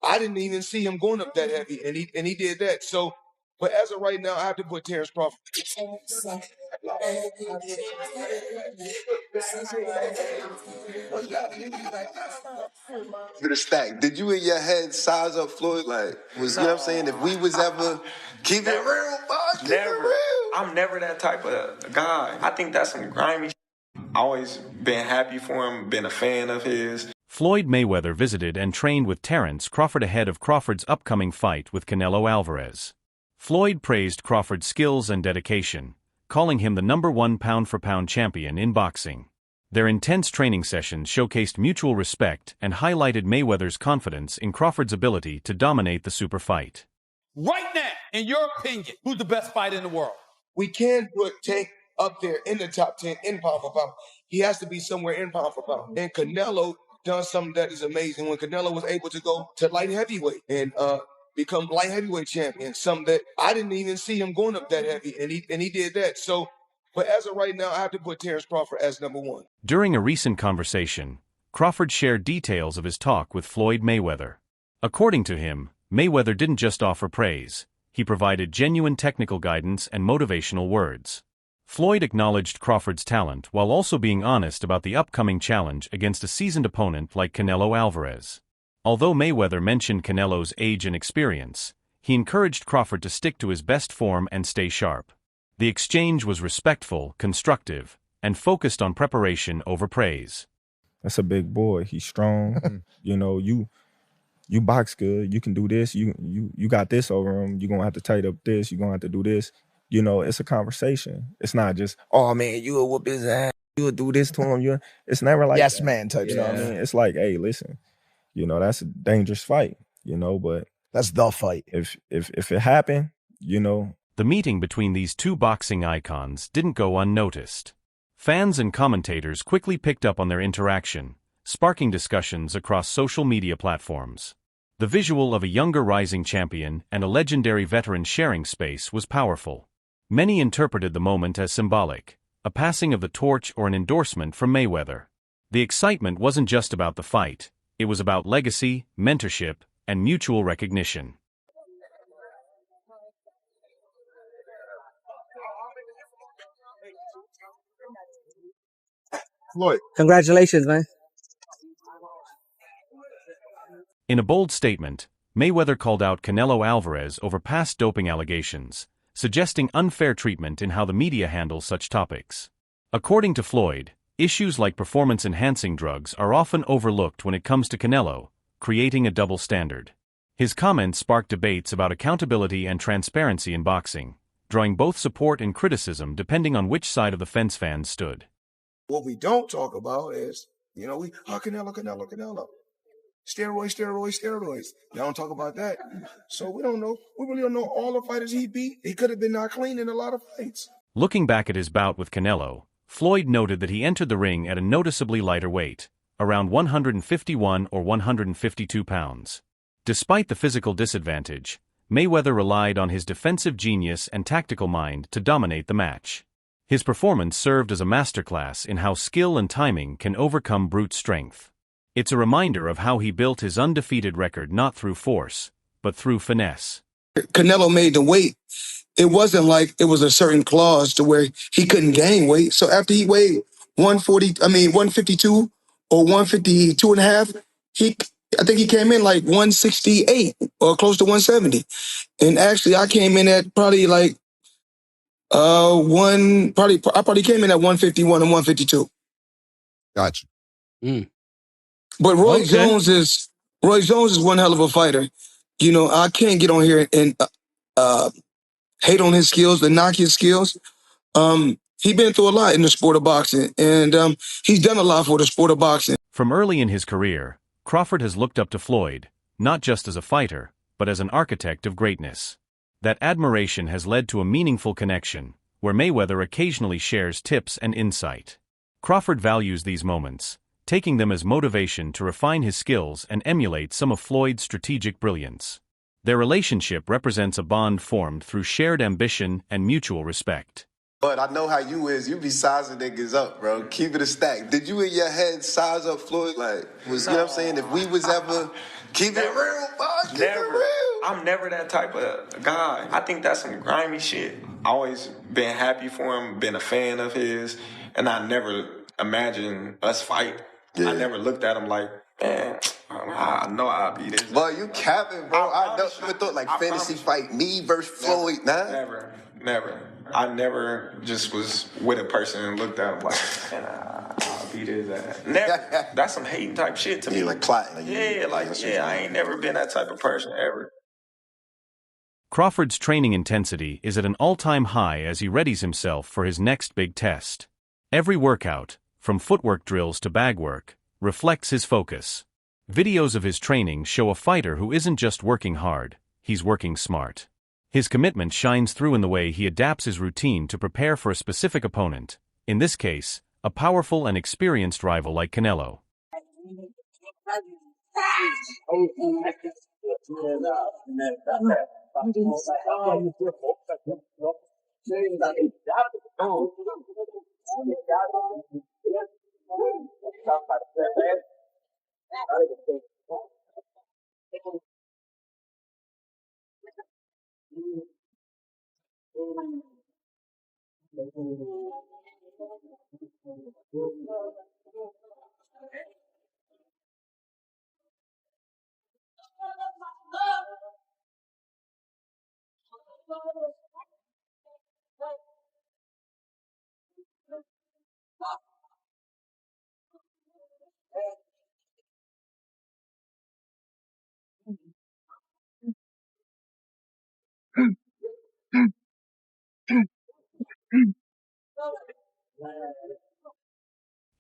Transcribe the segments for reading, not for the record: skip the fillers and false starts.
I didn't even see him going up that heavy, and he did that. So, but as of right now, I have to put Terence Crawford. The stack. Did you in your head size up Floyd? Like, was you know what I'm saying? If we was ever keep it real, boy, keep it real. I'm never that type of guy. I think that's some grimy shit. Always been happy for him, been a fan of his. Floyd Mayweather visited and trained with Terence Crawford ahead of Crawford's upcoming fight with Canelo Alvarez. Floyd praised Crawford's skills and dedication, calling him the #1 pound-for-pound champion in boxing. Their intense training sessions showcased mutual respect and highlighted Mayweather's confidence in Crawford's ability to dominate the super fight. Right now, in your opinion, who's the best fighter in the world? We can put Tank up there in the top 10 in pound for pound. He has to be somewhere in pound for pound. And Canelo done something that is amazing when Canelo was able to go to light heavyweight and become light heavyweight champion, something that I didn't even see him going up that heavy, and he did that. So, but as of right now, I have to put Terence Crawford as #1. During a recent conversation, Crawford shared details of his talk with Floyd Mayweather. According to him, Mayweather didn't just offer praise, he provided genuine technical guidance and motivational words. Floyd acknowledged Crawford's talent while also being honest about the upcoming challenge against a seasoned opponent like Canelo Alvarez. Although Mayweather mentioned Canelo's age and experience, he encouraged Crawford to stick to his best form and stay sharp. The exchange was respectful, constructive, and focused on preparation over praise. That's a big boy. He's strong. You know, you box good. You can do this. You got this over him. You're going to have to tighten up this. You're going to have to do this. You know, it's a conversation. It's not just, oh, man, you will whoop his ass. You will do this to him. It's never like yes, that. man type. You know what I mean? It's like, hey, listen, you know, that's a dangerous fight, you know, but that's the fight. If it happened, you know. The meeting between these two boxing icons didn't go unnoticed. Fans and commentators quickly picked up on their interaction, sparking discussions across social media platforms. The visual of a younger rising champion and a legendary veteran sharing space was powerful. Many interpreted the moment as symbolic, a passing of the torch or an endorsement from Mayweather. The excitement wasn't just about the fight, it was about legacy, mentorship, and mutual recognition. Floyd. Congratulations, man. In a bold statement, Mayweather called out Canelo Alvarez over past doping allegations, suggesting unfair treatment in how the media handles such topics. According to Floyd, issues like performance-enhancing drugs are often overlooked when it comes to Canelo, creating a double standard. His comments sparked debates about accountability and transparency in boxing, drawing both support and criticism depending on which side of the fence fans stood. What we don't talk about is, you know, Canelo. Steroids. Y'all don't talk about that. So we don't know. We really don't know all the fighters he beat. He could have been not clean in a lot of fights. Looking back at his bout with Canelo, Floyd noted that he entered the ring at a noticeably lighter weight, around 151 or 152 pounds. Despite the physical disadvantage, Mayweather relied on his defensive genius and tactical mind to dominate the match. His performance served as a masterclass in how skill and timing can overcome brute strength. It's a reminder of how he built his undefeated record not through force, but through finesse. Canelo made the weight. It wasn't like it was a certain clause to where he couldn't gain weight. So after he weighed 152 or 152 and a half, I think he came in like 168 or close to 170. And actually I came in at probably like I probably came in at 151 and 152. Gotcha. But Roy Jones is one hell of a fighter. You know, I can't get on here and hate on his skills, but knock his skills. He's been through a lot in the sport of boxing, and he's done a lot for the sport of boxing. From early in his career, Crawford has looked up to Floyd, not just as a fighter, but as an architect of greatness. That admiration has led to a meaningful connection, where Mayweather occasionally shares tips and insight. Crawford values these moments, taking them as motivation to refine his skills and emulate some of Floyd's strategic brilliance. Their relationship represents a bond formed through shared ambition and mutual respect. But I know how you is. You be sizing niggas up, bro. Keep it a stack. Did you in your head size up Floyd? Like, you know what I'm saying? If we was ever keep it real, boy, I'm never that type of guy. I think that's some grimy shit. Always been happy for him, been a fan of his, and I never imagined us fight. Yeah. I never looked at him like, man, I know I'll be this. Boy, you capping, bro. I never thought like fantasy fight me versus Floyd, nah. Never. I never just was with a person and looked at him like, man, I'll beat his ass. Never. That's some hating type shit to me. Like plotting. I ain't never been that type of person ever. Crawford's training intensity is at an all-time high as he readies himself for his next big test. Every workout, from footwork drills to bag work, reflects his focus. Videos of his training show a fighter who isn't just working hard, he's working smart. His commitment shines through in the way he adapts his routine to prepare for a specific opponent, in this case, a powerful and experienced rival like Canelo.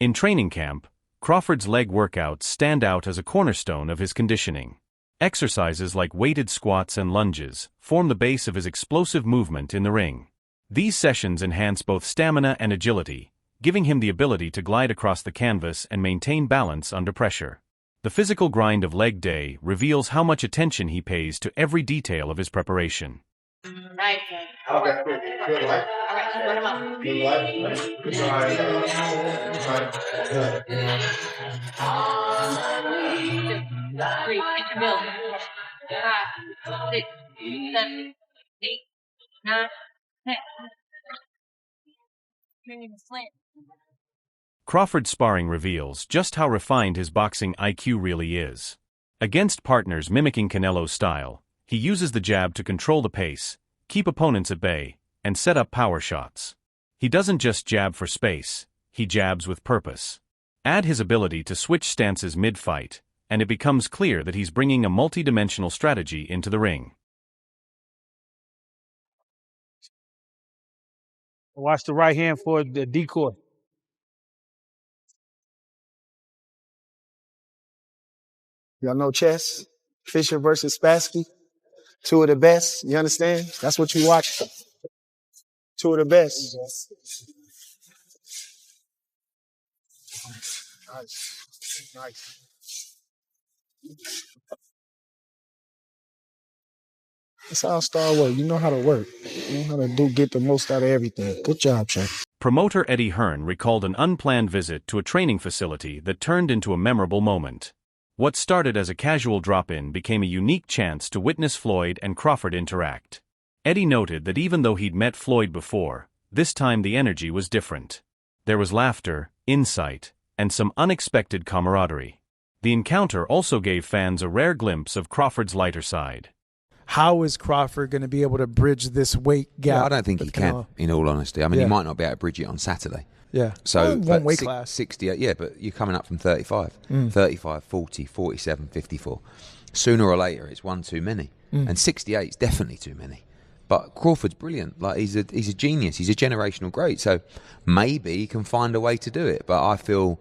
In training camp, Crawford's leg workouts stand out as a cornerstone of his conditioning. Exercises like weighted squats and lunges form the base of his explosive movement in the ring. These sessions enhance both stamina and agility, giving him the ability to glide across the canvas and maintain balance under pressure. The physical grind of leg day reveals how much attention he pays to every detail of his preparation. Right. Okay. Good life. Good life. Good life. 5, 6, 7, 8, 9, 10. Crawford's sparring reveals just how refined his boxing IQ really is. Against partners mimicking Canelo's style, he uses the jab to control the pace, keep opponents at bay, and set up power shots. He doesn't just jab for space, he jabs with purpose. Add his ability to switch stances mid-fight, and it becomes clear that he's bringing a multi-dimensional strategy into the ring. Watch the right hand for the decoy. Y'all know chess? Fisher versus Spassky? Two of the best, you understand? That's what you watch. Two of the best. Nice. That's how star work. You know how to work. You know how to get the most out of everything. Good job, Chef. Promoter Eddie Hearn recalled an unplanned visit to a training facility that turned into a memorable moment. What started as a casual drop-in became a unique chance to witness Floyd and Crawford interact. Eddie noted that even though he'd met Floyd before, this time the energy was different. There was laughter, insight, and some unexpected camaraderie. The encounter also gave fans a rare glimpse of Crawford's lighter side. How is Crawford going to be able to bridge this weight gap? Yeah, I don't think he can, in all honesty. I mean, he might not be able to bridge it on Saturday. Yeah. So, one weight class. 68, yeah, but you're coming up from 35. 35, 40, 47, 54. Sooner or later, it's one too many. And 68 is definitely too many. But Crawford's brilliant. Like, he's a genius. He's a generational great. So maybe he can find a way to do it. But I feel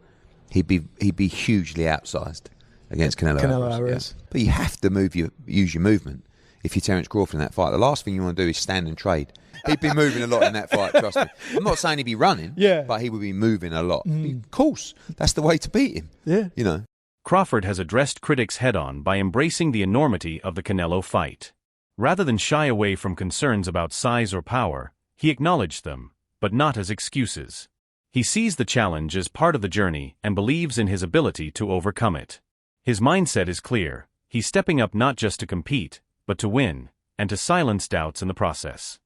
he'd be hugely outsized against Canelo Alvarez. Yeah. But you have to use your movement. If you're Terence Crawford in that fight, the last thing you want to do is stand and trade. He'd be moving a lot in that fight, trust me. I'm not saying he'd be running, but he would be moving a lot. Of course, that's the way to beat him. Yeah. You know. Crawford has addressed critics head-on by embracing the enormity of the Canelo fight. Rather than shy away from concerns about size or power, he acknowledged them, but not as excuses. He sees the challenge as part of the journey and believes in his ability to overcome it. His mindset is clear: He's stepping up not just to compete, but to win, and to silence doubts in the process.